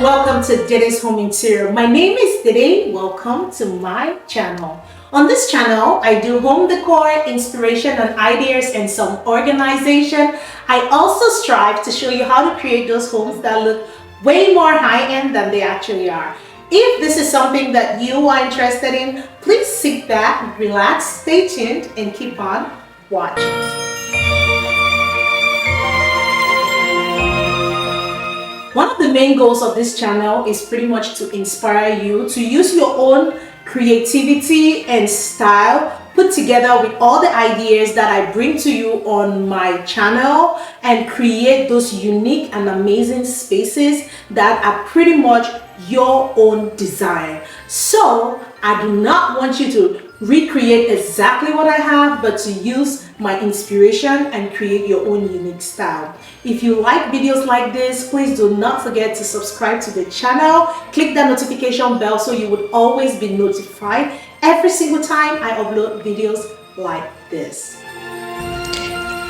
welcome to Dide's Home Interior. My name is Dide. Welcome to my channel. On this channel, I do home decor, inspiration and ideas, and some organization. I also strive to show you how to create those homes that look way more high-end than they actually are. If this is something that you are interested in, please sit back, relax, stay tuned, and keep on watching. One of the main goals of this channel is pretty much to inspire you to use your own creativity and style put together with all the ideas that I bring to you on my channel and create those unique and amazing spaces that are pretty much your own design. So I do not want you to recreate exactly what I have, but to use my inspiration and create your own unique style. If you like videos like this, please do not forget to subscribe to the channel. Click that notification bell so you would always be notified every single time I upload videos like this.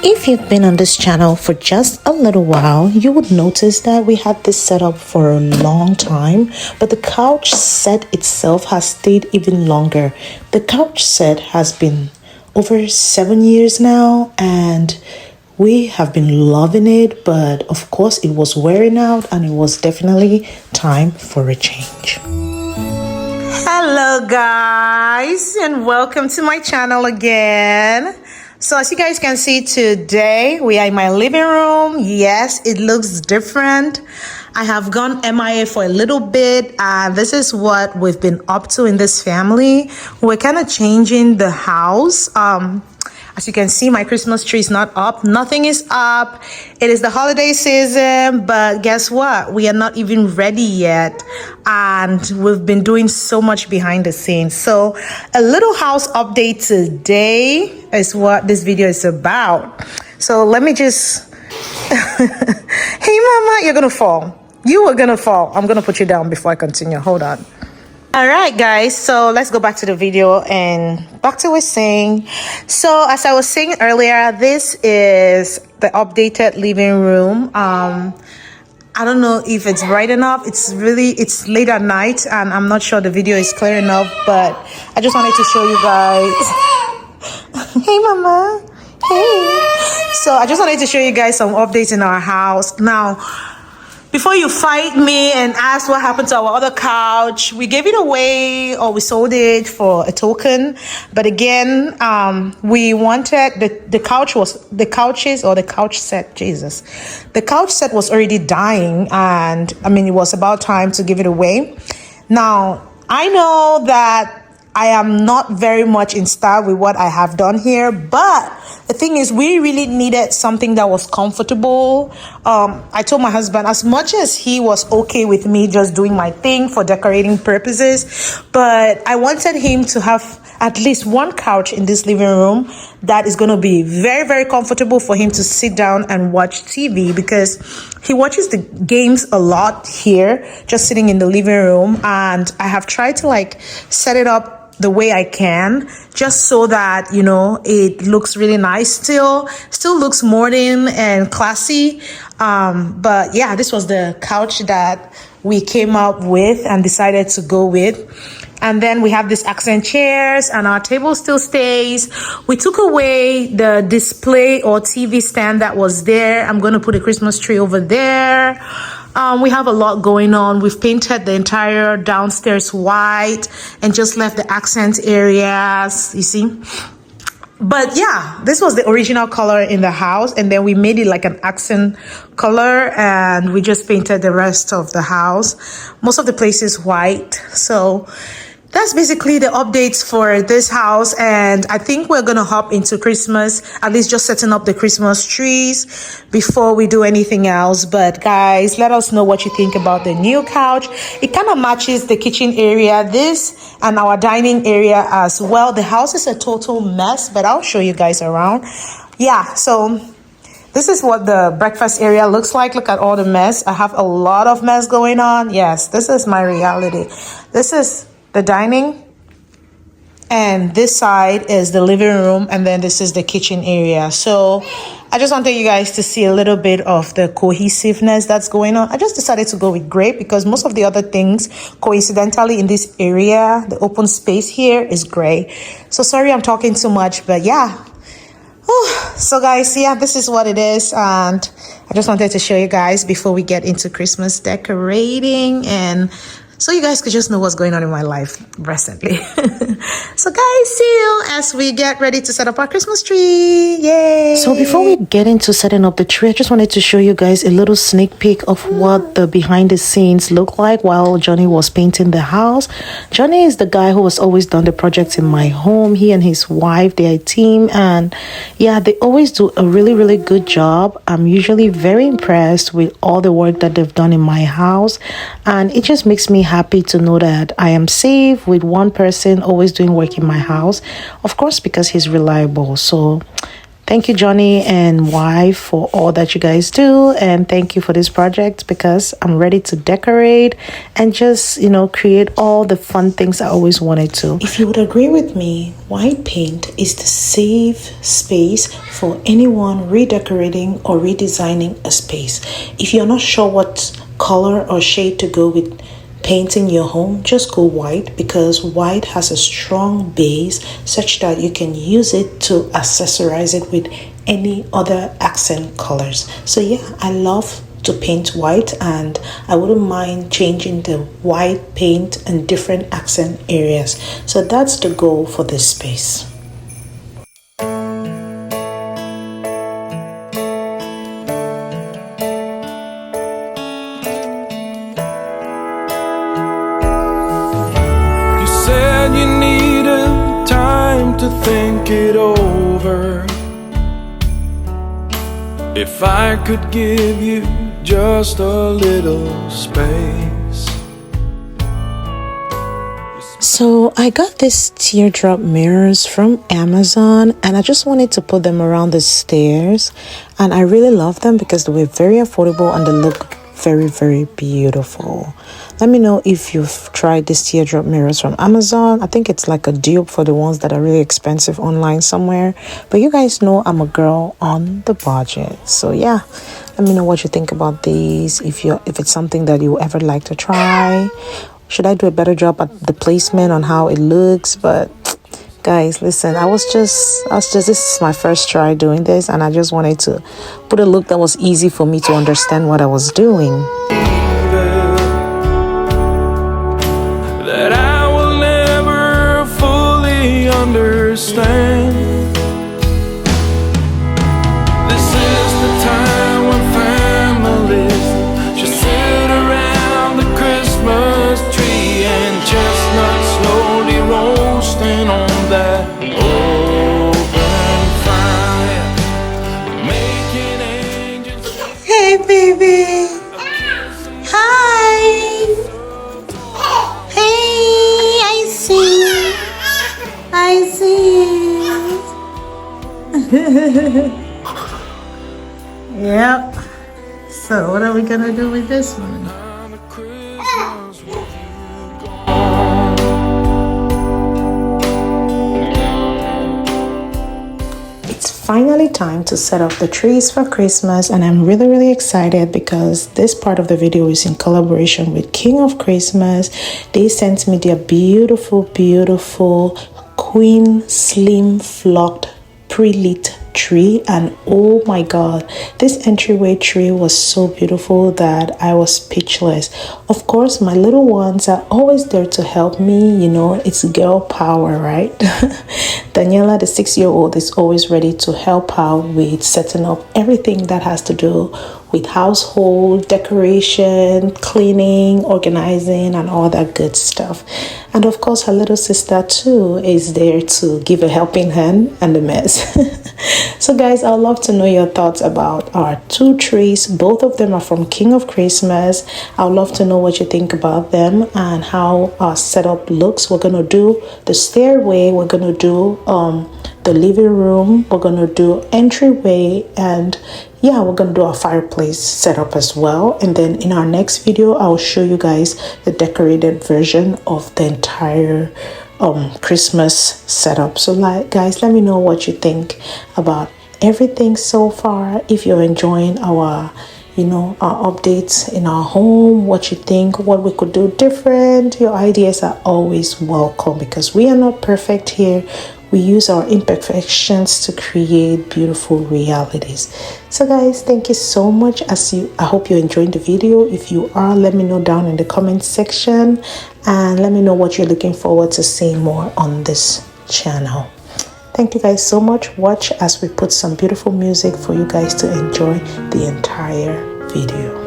If you've been on this channel for just a little while, you would notice that we had this set up for a long time, but the couch set itself has stayed even longer. The couch set has been over 7 years now, and we have been loving it, but of course it was wearing out and it was definitely time for a change. Hello guys, and welcome to my channel again. So as you guys can see today, we are in my living room. Yes, it looks different. I have gone MIA for a little bit, and this is what we've been up to in this family. We're kind of changing the house. As you can see, my Christmas tree is not up. Nothing is up. It is the holiday season, but guess what? We are not even ready yet. And we've been doing so much behind the scenes. So a little house update today is what this video is about. So let me just... Hey, mama, you're going to fall. You are going to fall. I'm going to put you down before I continue. Hold on. All right, guys, so let's go back to the video and back to what I was saying. So as I was saying earlier, this is the updated living room. I don't know if it's bright enough. It's late at night and I'm not sure the video is clear enough, but I just wanted to show you guys. Hey, mama. Hey. So I just wanted to show you guys some updates in our house. Now, before you fight me and ask what happened to our other couch, we gave it away or we sold it for a token. But again, we wanted the couch set, Jesus. The couch set was already dying, and I mean, it was about time to give it away. Now, I know that I am not very much in style with what I have done here, but the thing is, we really needed something that was comfortable. I told my husband, as much as he was okay with me just doing my thing for decorating purposes, but I wanted him to have at least one couch in this living room that is going to be very, very comfortable for him to sit down and watch TV, because he watches the games a lot here, just sitting in the living room. And I have tried to set it up the way I can, just so that, you know, it looks really nice. Still looks modern and classy. But yeah, this was the couch that we came up with and decided to go with. And then we have these accent chairs, and our table still stays. We took away the display or TV stand that was there. I'm going to put a Christmas tree over there. We have a lot going on. We've painted the entire downstairs white and just left the accent areas, you see. But yeah, this was the original color in the house, and then we made it like an accent color, and we just painted the rest of the house. Most of the place is white. So that's basically the updates for this house, and I think we're gonna hop into Christmas, at least just setting up the Christmas trees before we do anything else. But guys, let us know what you think about the new couch. It kind of matches the kitchen area, this, and our dining area as well. The house is a total mess, but I'll show you guys around. Yeah, so this is what the breakfast area looks like. Look at all the mess. I have a lot of mess going on. Yes, this is my reality. This is the dining, and this side is the living room, and then this is the kitchen area. So I just wanted you guys to see a little bit of the cohesiveness that's going on. I just decided to go with gray because most of the other things, coincidentally, in this area, the open space here is gray. So sorry I'm talking too much, but yeah. Whew. So guys, yeah, this is what it is. And I just wanted to show you guys before we get into Christmas decorating, and so you guys could just know what's going on in my life recently. So guys, see you as we get ready to set up our Christmas tree. Yay! So before we get into setting up the tree, I just wanted to show you guys a little sneak peek of what the behind the scenes look like while Johnny was painting the house. Johnny is the guy who has always done the projects in my home. He and his wife, they are a team, and yeah, they always do a really good job. I'm usually very impressed with all the work that they've done in my house, and it just makes me happy to know that I am safe with one person always doing work in my house, of course, because he's reliable. So thank you, Johnny and wife, for all that you guys do, and thank you for this project because I'm ready to decorate and just, you know, create all the fun things I always wanted to. If you would agree with me, white paint is the safe space for anyone redecorating or redesigning a space. If you're not sure what color or shade to go with painting your home, just go white, because white has a strong base such that you can use it to accessorize it with any other accent colors. So yeah, I love to paint white, and I wouldn't mind changing the white paint in different accent areas. So that's the goal for this space. You needed time to think it over. If I could give you just a little space. So I got these teardrop mirrors from Amazon, and I just wanted to put them around the stairs, and I really love them because they were very affordable and they look very beautiful. Let me know if you've tried these teardrop mirrors from Amazon. I think it's like a dupe for the ones that are really expensive online somewhere, but you guys know I'm a girl on the budget. So yeah, let me know what you think about these, if it's something that you ever like to try. Should I do a better job at the placement on how it looks? But guys, listen, this is my first try doing this, and I just wanted to put a look that was easy for me to understand what I was doing. That I will never fully understand. This is the time when families just sit around the Christmas tree and chestnuts slowly roasting on that open fire, making angels. Hey baby, hi. Hey, I see Yep. So what are we gonna do with this one? It's finally time to set up the trees for Christmas, and I'm really excited because this part of the video is in collaboration with King of Christmas. They sent me their beautiful queen slim flocked pre-lit tree, and oh my god, this entryway tree was so beautiful that I was speechless. Of course, my little ones are always there to help me, you know, it's girl power, right? Daniela, the 6-year-old, is always ready to help out with setting up everything that has to do with household decoration, cleaning, organizing, and all that good stuff. And of course, her little sister too is there to give a helping hand and the mess. So guys, I'd love to know your thoughts about our two trees. Both of them are from King of Christmas. I'd love to know what you think about them and how our setup looks. We're gonna do the stairway, we're gonna do the living room, we're gonna do entryway, and yeah, we're gonna do a fireplace setup as well. And then in our next video, I'll show you guys the decorated version of the entire Christmas setup. So guys, let me know what you think about everything so far. If you're enjoying our our updates in our home, what you think, what we could do different, your ideas are always welcome, because we are not perfect here. We use our imperfections to create beautiful realities. So guys, thank you so much. I hope you're enjoying the video. If you are, let me know down in the comment section, and let me know what you're looking forward to seeing more on this channel. Thank you guys so much. Watch as we put some beautiful music for you guys to enjoy the entire video.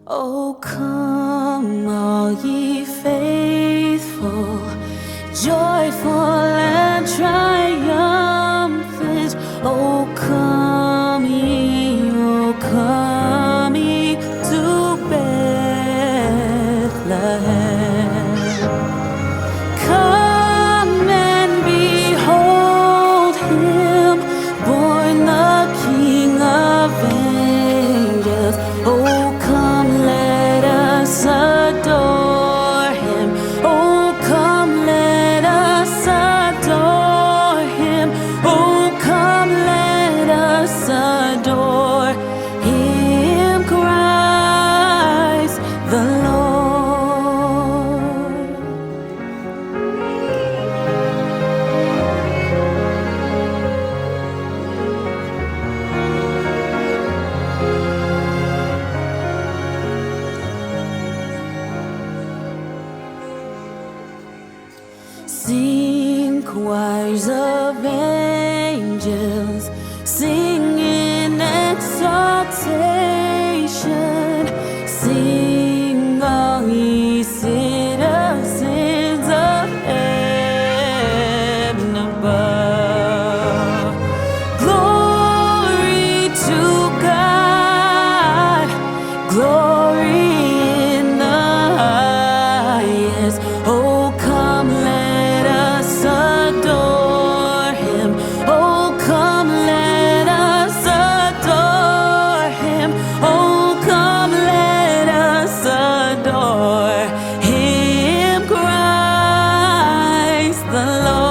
Oh, come all ye faithful, joyful and triumphant. Oh, come ye to Bethlehem. Come and behold him, born the King of angels. Oh, come, let us adore him. Oh, come, let us adore him. Oh, come, let us adore him, Christ the Lord. Sing, choirs of angels, sing in exaltation. Sing, all ye citizens of heaven above. Glory to God, glory in the highest. Oh, come, let us adore him. Oh, come, let us adore him. Oh, come, let us adore him, Christ the Lord.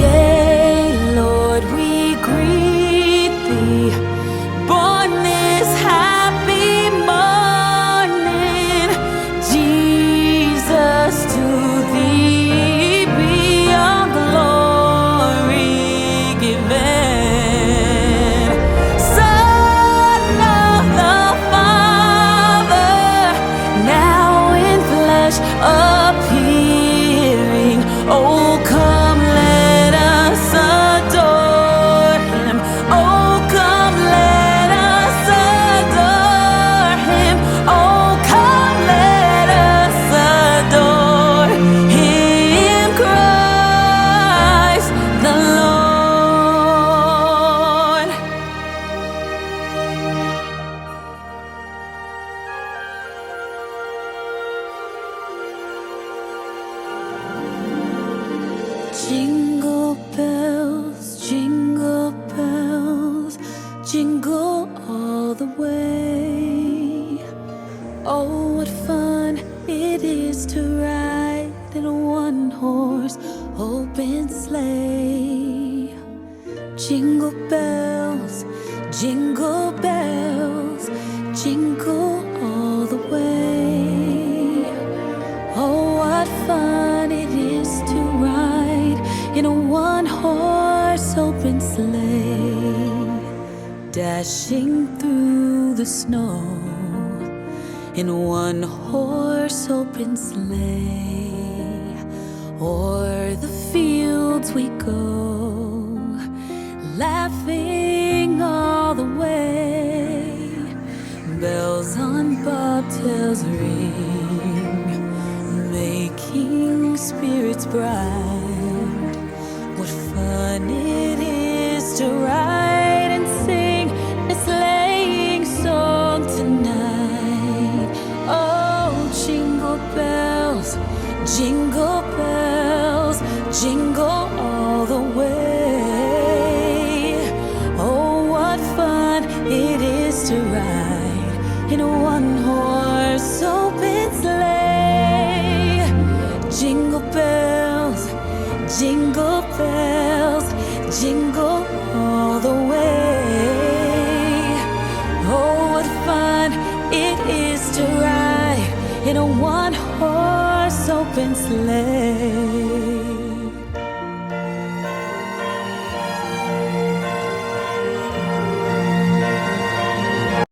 Yea, Lord, we greet thee, born this happy morning. Jesus, to thee be all glory given. Son of the Father, now in flesh appearing. Oh, come, let us adore him. Oh, come, let us adore him. Oh, come, let us adore him, Christ the Lord. Jingle bells, jingle all the way. Oh, what fun it is to ride in a one-horse open sleigh. Jingle bells, jingle all the way. Oh, what fun it is to ride in a one-horse open sleigh, dashing through the snow in a one-horse open sleigh. O'er the fields we go, laughing all the way. Bells on bobtails ring, making spirits bright. What fun to ride and sing a sleighing song tonight. Oh, jingle bells, jingle bells, jingle all the way. Oh, what fun it is to ride in a one-horse open sleigh. Jingle bells, jingle bells, jingle all the way. Oh, what fun it is to ride in a one-horse open sleigh.